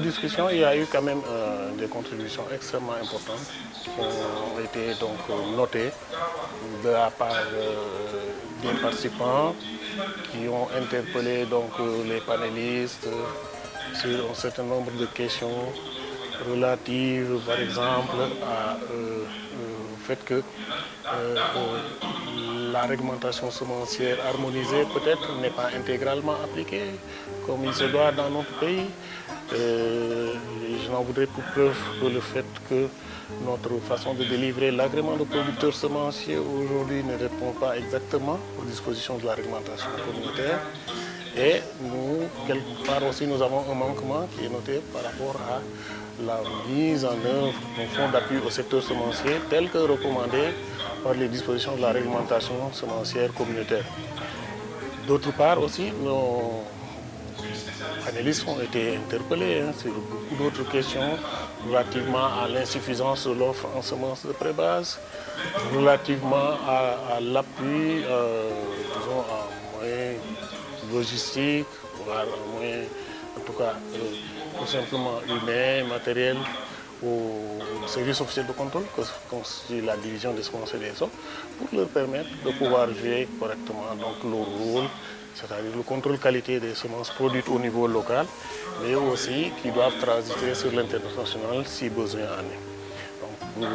discussions, il y a eu quand même des contributions extrêmement importantes qui ont été donc notées de la part des participants qui ont interpellé donc les panélistes sur un certain nombre de questions relatives, par exemple, au fait que la réglementation semencière harmonisée peut-être n'est pas intégralement appliquée comme il se doit dans notre pays. Je n'en voudrais pour preuve que le fait que notre façon de délivrer l'agrément de producteur semencier aujourd'hui ne répond pas exactement aux dispositions de la réglementation communautaire. Et nous, quelque part aussi, nous avons un manquement qui est noté par rapport à la mise en œuvre d'un fonds d'appui au secteur semencier tel que recommandé par les dispositions de la réglementation semencière communautaire. D'autre part aussi, nos panélistes ont été interpellés sur beaucoup d'autres questions relativement à l'insuffisance de l'offre en semences de pré-base, relativement à l'appui, disons, en moyens logistiques, voire en moyens, en tout cas, tout simplement humains, matériels, au service officiel de contrôle que constitue la division des semences et des sols, pour leur permettre de pouvoir jouer correctement donc, leur rôle, c'est-à-dire le contrôle qualité des semences produites au niveau local, mais aussi qui doivent transiter sur l'international si besoin en est. Donc,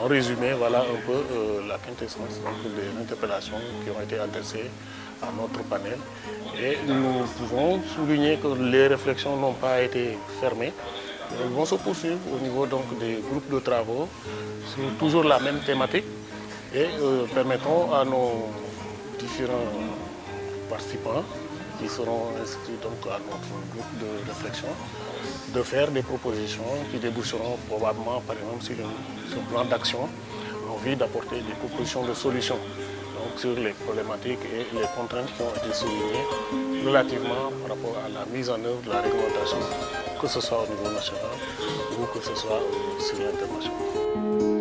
en résumé, voilà un peu la quintessence des interpellations qui ont été adressées à notre panel. Et nous pouvons souligner que les réflexions n'ont pas été fermées. Elles vont se poursuivre au niveau donc, des groupes de travaux sur toujours la même thématique et permettront à nos différents participants qui seront inscrits donc, à notre groupe de réflexion de faire des propositions qui déboucheront probablement par exemple sur un plan d'action en vue d'apporter des propositions de solutions donc, sur les problématiques et les contraintes qui ont été soulignées relativement par rapport à la mise en œuvre de la réglementation, que ce soit au niveau national ou que ce soit sur l'international.